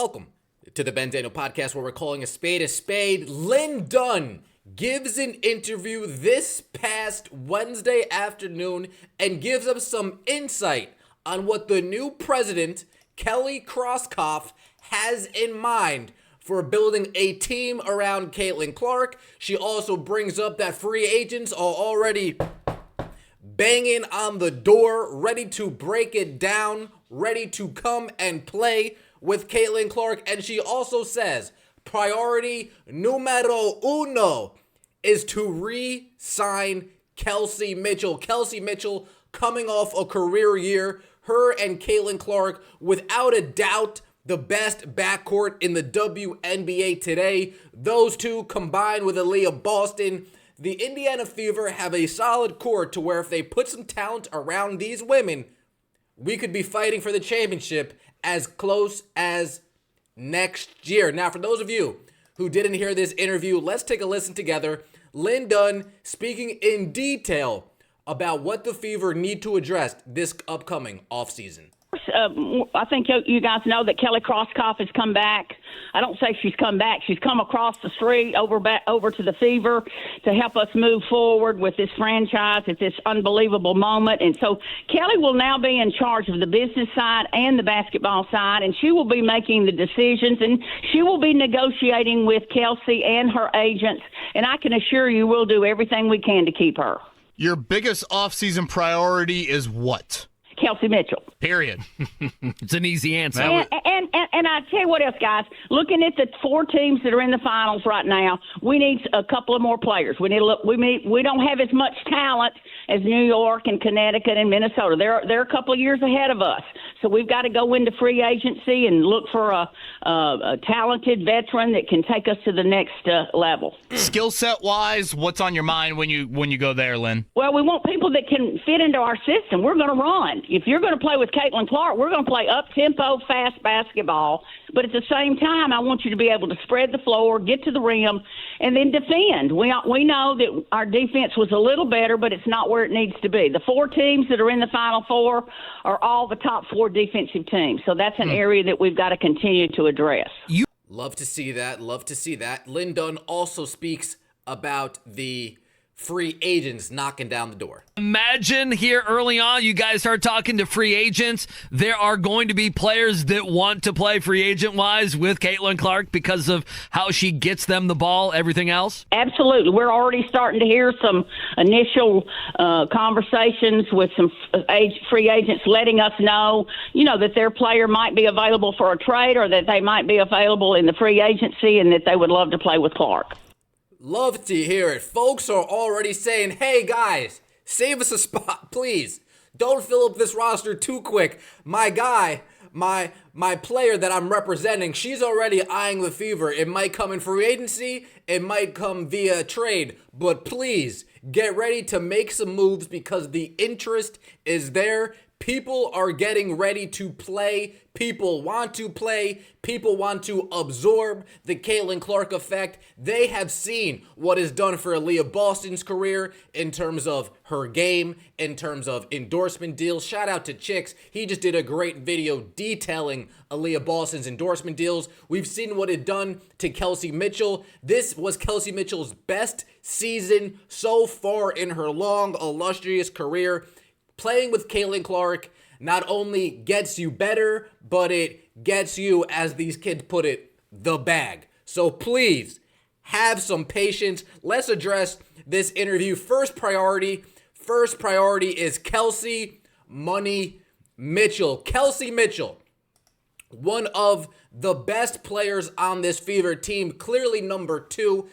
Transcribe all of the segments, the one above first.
Welcome to the Ben Daniel Podcast, where we're calling a spade a spade. Lin Dunn gives an interview this past Wednesday afternoon and gives us some insight on what the new president, Kelly Krauskopf, has in mind for building a team around Caitlin Clark. She also brings up that free agents are already banging on the door, ready to break it down, ready to come and play with Caitlin Clark. And she also says priority numero uno is to re-sign Kelsey Mitchell. Kelsey Mitchell coming off a career year. Her and Caitlin Clark, without a doubt, the best backcourt in the WNBA today. Those two combined with Aaliyah Boston. The Indiana Fever have a solid court to where if they put some talent around these women, we could be fighting for the championship as close as next year. Now, for those of you who didn't hear this interview, let's take a listen together. Lin Dunn speaking in detail about what the Fever need to address this upcoming offseason. I think you guys know that Kelly Krauskopf has come back. I don't say she's come back. She's come across the street over to the Fever to help us move forward with this franchise at this unbelievable moment. And so Kelly will now be in charge of the business side and the basketball side, and she will be making the decisions, and she will be negotiating with Kelsey and her agents. And I can assure you we'll do everything we can to keep her. Your biggest offseason priority is what? Kelsey Mitchell. Period. It's an easy answer. And I tell you what else, guys. Looking at the four teams that are in the finals right now, we need a couple of more players. We need to look. We don't have as much talent as New York and Connecticut and Minnesota. They're a couple of years ahead of us. So we've got to go into free agency and look for a talented veteran that can take us to the next level. Skill set wise, what's on your mind when you go there, Lynn? Well, we want people that can fit into our system. We're going to run. If you're going to play with Caitlin Clark, we're going to play up-tempo, fast basketball. But at the same time, I want you to be able to spread the floor, get to the rim, and then defend. We know that our defense was a little better, but it's not where it needs to be. The four teams that are in the Final Four are all the top four defensive teams. So that's an area that we've got to continue to address. Love to see that. Love to see that. Lin Dunn also speaks about the free agents knocking down the door. Imagine here early on, you guys start talking to free agents. There are going to be players that want to play free agent-wise with Caitlin Clark because of how she gets them the ball, everything else? Absolutely. We're already starting to hear some initial conversations with some free agents letting us know, that their player might be available for a trade or that they might be available in the free agency and that they would love to play with Clark. Love to hear it. Folks are already saying, hey guys, save us a spot, please. Don't fill up this roster too quick. My guy, my player that I'm representing, she's already eyeing the Fever. It might come in free agency, it might come via trade, but please get ready to make some moves because the interest is there. People are getting ready to play. People want to play. People want to absorb the Caitlin Clark effect. They have seen what is done for Aaliyah Boston's career in terms of her game, in terms of endorsement deals. Shout out to Chicks. He just did a great video detailing Aaliyah Boston's endorsement deals. We've seen what it done to Kelsey Mitchell. This was Kelsey Mitchell's best season so far in her long, illustrious career. Playing with Caitlin Clark not only gets you better, but it gets you, as these kids put it, the bag. So please have some patience. Let's address this interview. First priority is Kelsey Money Mitchell. Kelsey Mitchell, one of the best players on this Fever team, clearly number two.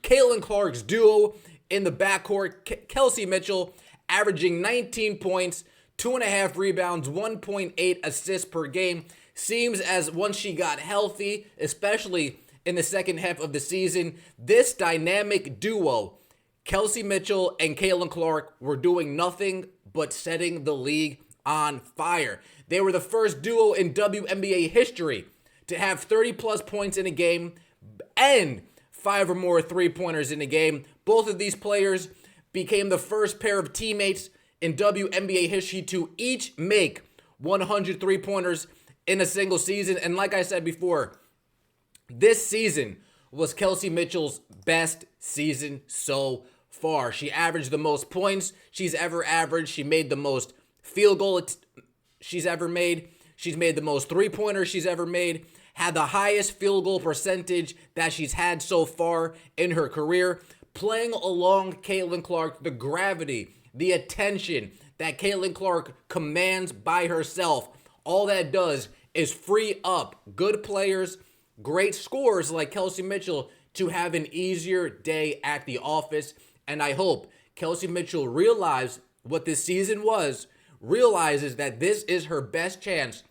Caitlin Clark's duo in the backcourt. Kelsey Mitchell averaging 19 points, 2.5 rebounds, 1.8 assists per game. Seems as once she got healthy, especially in the second half of the season, this dynamic duo, Kelsey Mitchell and Caitlin Clark, were doing nothing but setting the league on fire. They were the first duo in WNBA history to have 30-plus points in a game and 5 or more three-pointers in a game. Both of these players became the first pair of teammates in WNBA history to each make 100 three-pointers in a single season. And like I said before, this season was Kelsey Mitchell's best season so far. She averaged the most points she's ever averaged. She made the most field goal she's ever made. She's made the most three-pointers she's ever made. Had the highest field goal percentage that she's had so far in her career. Playing along Caitlin Clark, the gravity, the attention that Caitlin Clark commands by herself, all that does is free up good players, great scorers like Kelsey Mitchell to have an easier day at the office. And I hope Kelsey Mitchell realizes what this season was, realizes that this is her best chance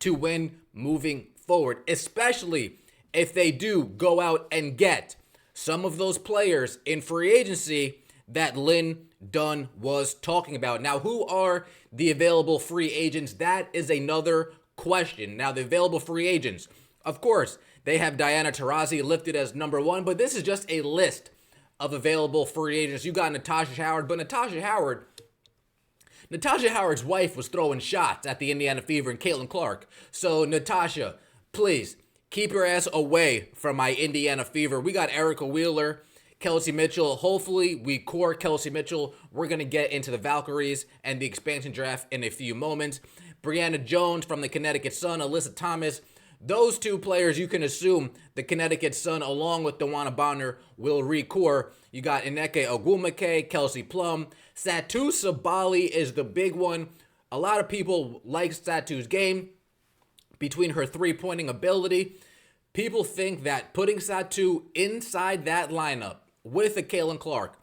to win moving forward, especially if they do go out and get some of those players in free agency that Lin Dunn was talking about. Now, who are the available free agents? That is another question. Now, the available free agents, of course, they have Diana Taurasi listed as number one, but this is just a list of available free agents. You got Natasha Howard, but Natasha Howard's wife was throwing shots at the Indiana Fever and Caitlin Clark. So, Natasha, please keep your ass away from my Indiana Fever. We got Erica Wheeler, Kelsey Mitchell. Hopefully, we core Kelsey Mitchell. We're going to get into the Valkyries and the expansion draft in a few moments. Brianna Jones from the Connecticut Sun, Alyssa Thomas. Those two players, you can assume the Connecticut Sun, along with Dewana Bonner, will recore. You got Ineke Ogwumike, Kelsey Plum. Satu Sabali is the big one. A lot of people like Satu's game between her three-pointing ability. People think that putting Satu inside that lineup with a Caitlin Clark,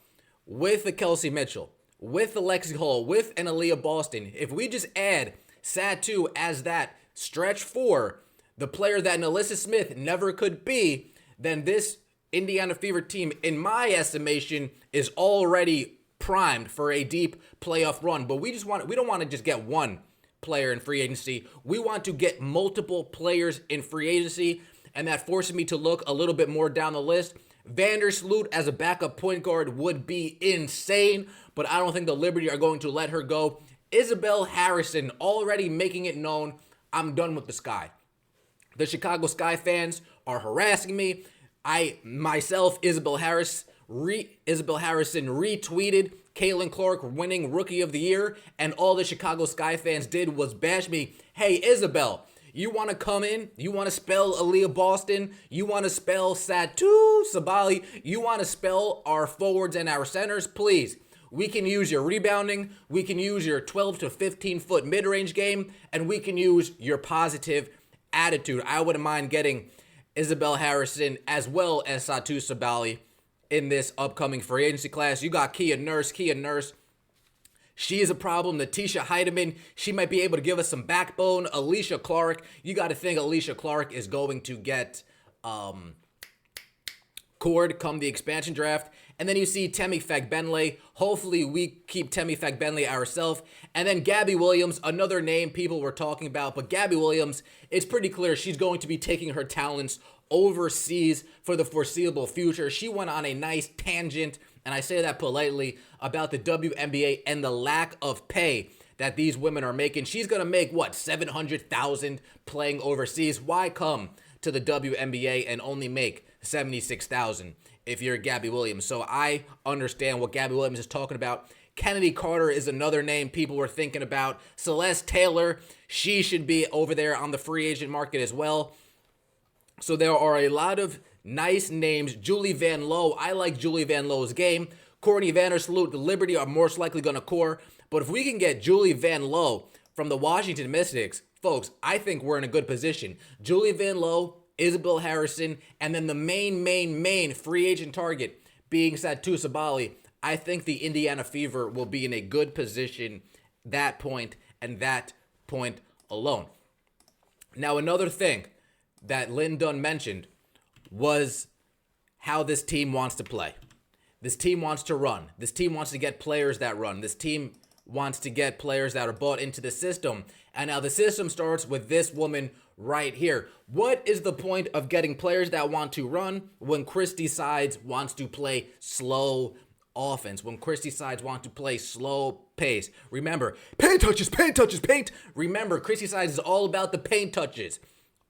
with a Kelsey Mitchell, with a Lexi Hall, with an Aaliyah Boston, if we just add Satu as that stretch four, the player that Nalissa Smith never could be, then this Indiana Fever team, in my estimation, is already primed for a deep playoff run. But we don't want to just get one player in free agency. We want to get multiple players in free agency, and that forces me to look a little bit more down the list. Vandersloot as a backup point guard would be insane, but I don't think the Liberty are going to let her go. Isabel Harrison already making it known, I'm done with the Sky. The Chicago Sky fans are harassing me. Isabel Harrison retweeted Caitlin Clark winning Rookie of the Year, and all the Chicago Sky fans did was bash me. Hey, Isabel, you want to come in? You want to spell Aaliyah Boston? You want to spell Satu Sabali? You want to spell our forwards and our centers? Please. We can use your rebounding. We can use your 12 to 15-foot mid-range game, and we can use your positive attitude. I wouldn't mind getting Isabel Harrison as well as Satu Sabali in this upcoming free agency class. You got Kia Nurse. She is a problem. Natisha Heidemann, she might be able to give us some backbone. Alicia Clark, you got to think Alicia Clark is going to get cored come the expansion draft. And then you see Temi Fagbenle. Hopefully we keep Temi Fagbenle ourselves. And then Gabby Williams, another name people were talking about. But Gabby Williams, it's pretty clear she's going to be taking her talents overseas for the foreseeable future. She went on a nice tangent, and I say that politely, about the WNBA and the lack of pay that these women are making. She's going to make, what, $700,000 playing overseas? Why come to the WNBA and only make $76,000 if you're Gabby Williams? So I understand what Gabby Williams is talking about. Kennedy Carter is another name people were thinking about. Celeste Taylor, she should be over there on the free agent market as well. So there are a lot of nice names. Julie Van Lowe, I like Julie Van Lowe's game. Courtney Vandersloot, the Liberty are most likely going to core. But if we can get Julie Van Lowe from the Washington Mystics, folks, I think we're in a good position. Julie Van Lowe, Isabel Harrison, and then the main free agent target being Satu Sabali. I think the Indiana Fever will be in a good position that point and that point alone. Now, another thing that Lin Dunn mentioned was how this team wants to play. This team wants to run. This team wants to get players that run. This team wants to get players that are bought into the system. And now the system starts with this woman right here. What is the point of getting players that want to run when Chris decides wants to play slow offense, when Christy Sides want to play slow pace. Remember, paint touches, paint touches, paint. Remember, Christy Sides is all about the paint touches.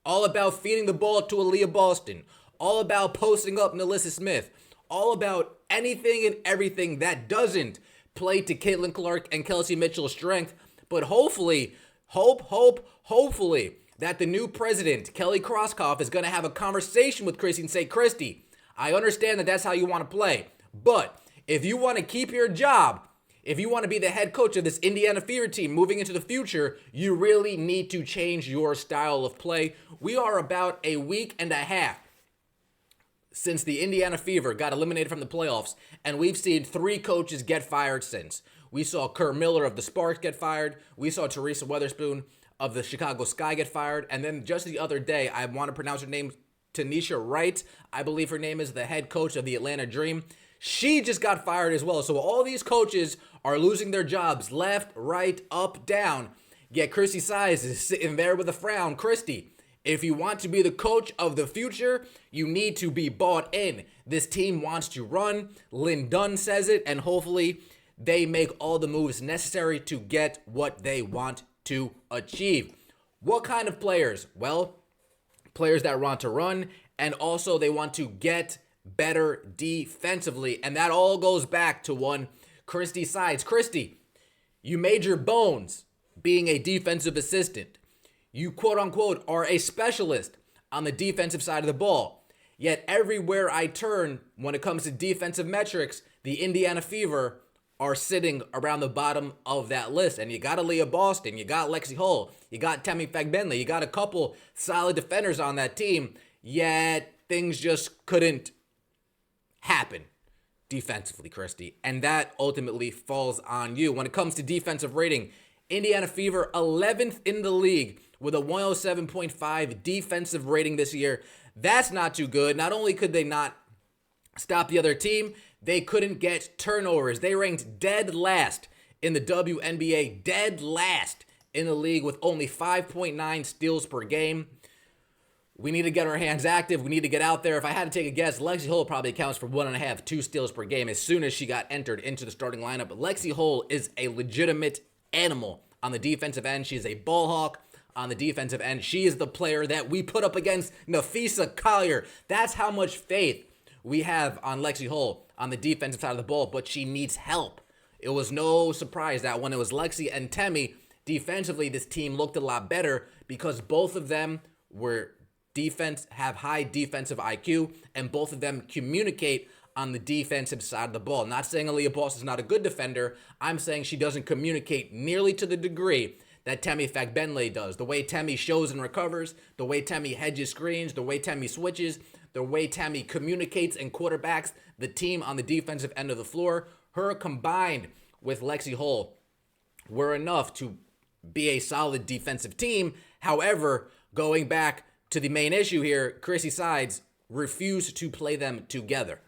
All about feeding the ball to Aaliyah Boston. All about posting up Nalissa Smith. All about anything and everything that doesn't play to Caitlin Clark and Kelsey Mitchell's strength. But hopefully, hopefully, that the new president, Kelly Krauskopf, is going to have a conversation with Christy and say, Christy, I understand that that's how you want to play. But if you want to keep your job, if you want to be the head coach of this Indiana Fever team moving into the future, you really need to change your style of play. We are about a week and a half since the Indiana Fever got eliminated from the playoffs, and we've seen 3 coaches get fired since. We saw Kurt Miller of the Sparks get fired. We saw Teresa Weatherspoon of the Chicago Sky get fired. And then just the other day, I want to pronounce her name, Tanisha Wright, I believe her name is, the head coach of the Atlanta Dream. She just got fired as well. So all these coaches are losing their jobs left, right, up, down. Yet Christy Sides is sitting there with a frown. Christy, if you want to be the coach of the future, you need to be bought in. This team wants to run. Lin Dunn says it, and hopefully they make all the moves necessary to get what they want to achieve. What kind of players? Well, players that want to run, and also they want to get better defensively. And that all goes back to one Christy Sides. Christy, you made your bones being a defensive assistant. You quote unquote are a specialist on the defensive side of the ball. Yet everywhere I turn when it comes to defensive metrics, the Indiana Fever are sitting around the bottom of that list. And you got Aaliyah Boston, you got Lexi Hull, you got Tammy Fagbenley, you got a couple solid defenders on that team, yet things just couldn't happen defensively, Christy. And that ultimately falls on you. When it comes to defensive rating, Indiana Fever 11th in the league with a 107.5 defensive rating this year. That's not too good. Not only could they not stop the other team, they couldn't get turnovers. They ranked dead last in the WNBA, dead last in the league with only 5.9 steals per game. We need to get our hands active. We need to get out there. If I had to take a guess, Lexi Hull probably accounts for 1.5, 2 steals per game as soon as she got entered into the starting lineup. But Lexi Hull is a legitimate animal on the defensive end. She is a ball hawk on the defensive end. She is the player that we put up against Nafisa Collier. That's how much faith we have on Lexi Hull on the defensive side of the ball, but she needs help. It was no surprise that when it was Lexi and Temi, defensively, this team looked a lot better because both of them have high defensive IQ, and both of them communicate on the defensive side of the ball. Not saying Aaliyah Boston is not a good defender. I'm saying she doesn't communicate nearly to the degree that Tammy Fagbenley does. The way Tammy shows and recovers, the way Tammy hedges screens, the way Tammy switches, the way Tammy communicates and quarterbacks the team on the defensive end of the floor. Her combined with Lexi Hull were enough to be a solid defensive team. However, going back to the main issue here, Christy Sides refused to play them together.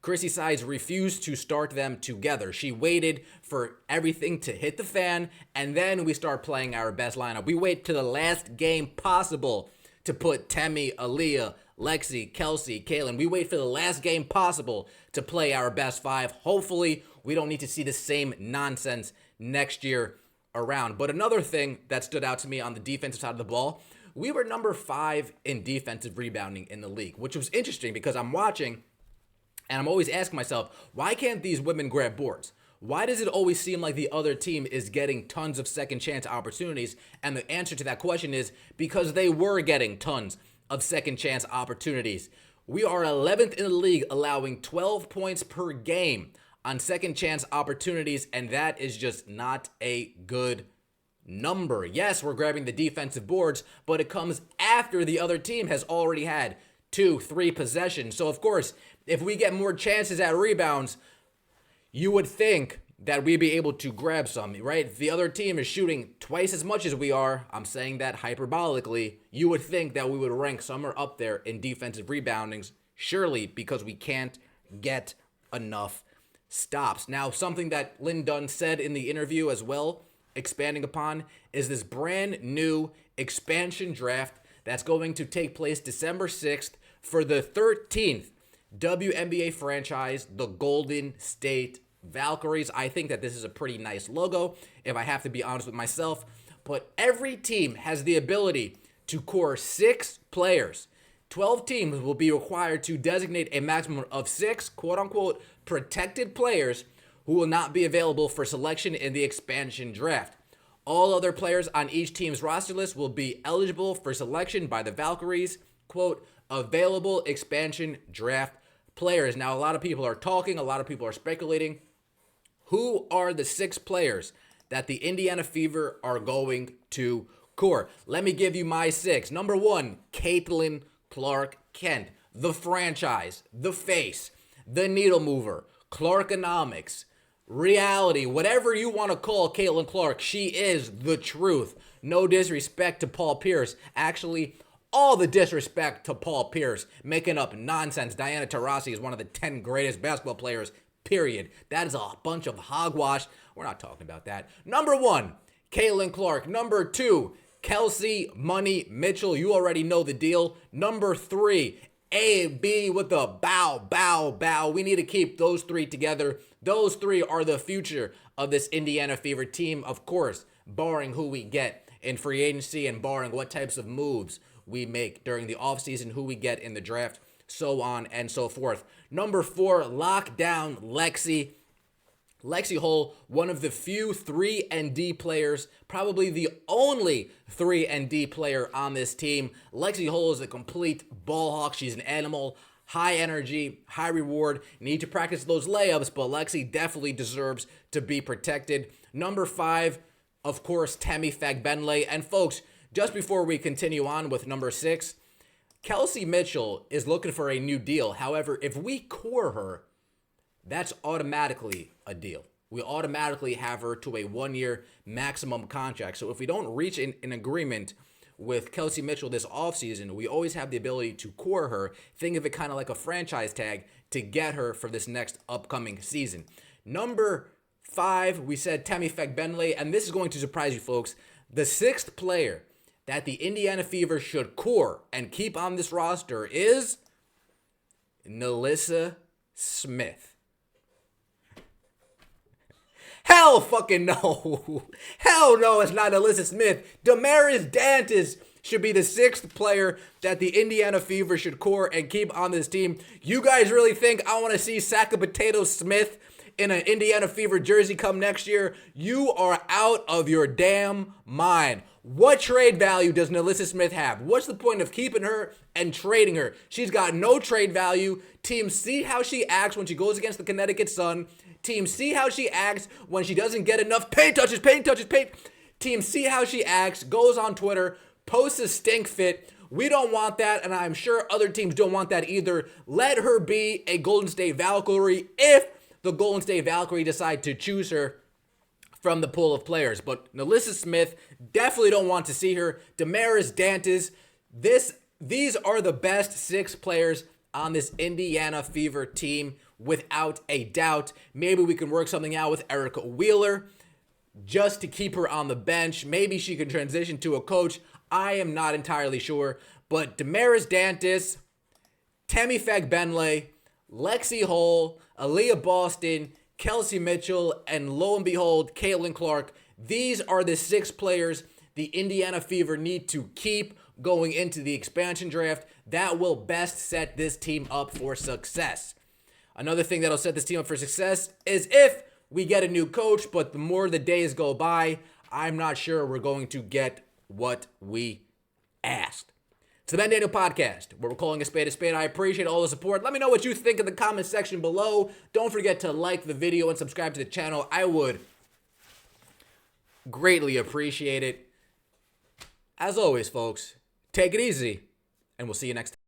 Christy Sides refused to start them together. She waited for everything to hit the fan, and then we start playing our best lineup. We wait to the last game possible to put Temi, Aaliyah, Lexi, Kelsey, Kaylin. We wait for the last game possible to play our best 5. Hopefully, we don't need to see the same nonsense next year around. But another thing that stood out to me on the defensive side of the ball, we were number 5 in defensive rebounding in the league, which was interesting because I'm watching and I'm always asking myself, why can't these women grab boards? Why does it always seem like the other team is getting tons of second chance opportunities? And the answer to that question is because they were getting tons of second chance opportunities. We are 11th in the league, allowing 12 points per game on second chance opportunities, and that is just not a good number. Yes, we're grabbing the defensive boards, but it comes after the other team has already had 2-3 possessions. So of course, if we get more chances at rebounds, you would think that we'd be able to grab some, right? If the other team is shooting twice as much as we are, I'm saying that hyperbolically, you would think that we would rank somewhere up there in defensive reboundings, surely because we can't get enough stops. Now, something that Lin Dunn said in the interview as well, expanding upon, is this brand new expansion draft that's going to take place December 6th for the 13th WNBA franchise, the Golden State Valkyries. I think that this is a pretty nice logo, if I have to be honest with myself. But every team has the ability to core 6 players. 12 teams will be required to designate a maximum of 6 quote-unquote protected players who will not be available for selection in the expansion draft. All other players on each team's roster list will be eligible for selection by the Valkyries, quote, available expansion draft players. Now, a lot of people are talking, a lot of people are speculating. Who are the 6 players that the Indiana Fever are going to core? Let me give you my 6. Number 1, Caitlin Clark-Kent, the franchise, the face, the needle mover, Clarkonomics, reality, whatever you want to call Caitlin Clark, she is the truth. No disrespect to Paul Pierce. Actually, all the disrespect to Paul Pierce, making up nonsense. Diana Taurasi is one of the 10 greatest basketball players, period. That is a bunch of hogwash. We're not talking about that. Number 1, Caitlin Clark. Number 2, Kelsey Money Mitchell. You already know the deal. Number 3, A-B with the bow, bow, bow. We need to keep those 3 together. Those 3 are the future of this Indiana Fever team, of course, barring who we get in free agency and barring what types of moves we make during the offseason, who we get in the draft, so on and so forth. Number 4, lock down Lexi. Lexi Hull, one of the few 3-and-D players, probably the only 3-and-D player on this team. Lexi Hull is a complete ball hawk. She's an animal, high energy, high reward. Need to practice those layups, but Lexi definitely deserves to be protected. Number 5, of course, Tammy Fagbenle. And folks, just before we continue on with number 6, Kelsey Mitchell is looking for a new deal. However, if we core her, that's automatically a deal. We automatically have her to a 1-year maximum contract. So if we don't reach an agreement with Kelsey Mitchell this offseason, we always have the ability to core her. Think of it kind of like a franchise tag to get her for this next upcoming season. Number 5, we said Tammy Fagbenle, and this is going to surprise you folks. The 6th player that the Indiana Fever should core and keep on this roster is NaLyssa Smith. Hell fucking no. Hell no, it's not NaLyssa Smith. Damaris Dantas should be the 6th player that the Indiana Fever should core and keep on this team. You guys really think I want to see Sack of Potato Smith in an Indiana Fever jersey come next year? You are out of your damn mind. What trade value does NaLyssa Smith have? What's the point of keeping her and trading her? She's got no trade value. Teams see how she acts when she goes against the Connecticut Sun. Teams see how she acts when she doesn't get enough paint touches. Teams see how she acts, goes on Twitter, posts a stink fit. We don't want that, and I'm sure other teams don't want that either. Let her be a Golden State Valkyrie if the Golden State Valkyrie decide to choose her from the pool of players. But NaLyssa Smith, definitely don't want to see her. Damaris Dantas, these are the best 6 players on this Indiana Fever team, without a doubt. Maybe we can work something out with Erica Wheeler just to keep her on the bench. Maybe she can transition to a coach. I am not entirely sure. But Damaris Dantas, Tammy Fagbenle, Lexi Hull, Aaliyah Boston, Kelsey Mitchell, and lo and behold, Caitlin Clark. These are the 6 players the Indiana Fever need to keep going into the expansion draft. That will best set this team up for success. Another thing that'll set this team up for success is if we get a new coach, but the more the days go by, I'm not sure we're going to get what we asked. It's the Ben Daniel Podcast, where we're calling a spade a spade. I appreciate all the support. Let me know what you think in the comment section below. Don't forget to like the video and subscribe to the channel. I would greatly appreciate it. As always, folks, take it easy, and we'll see you next time.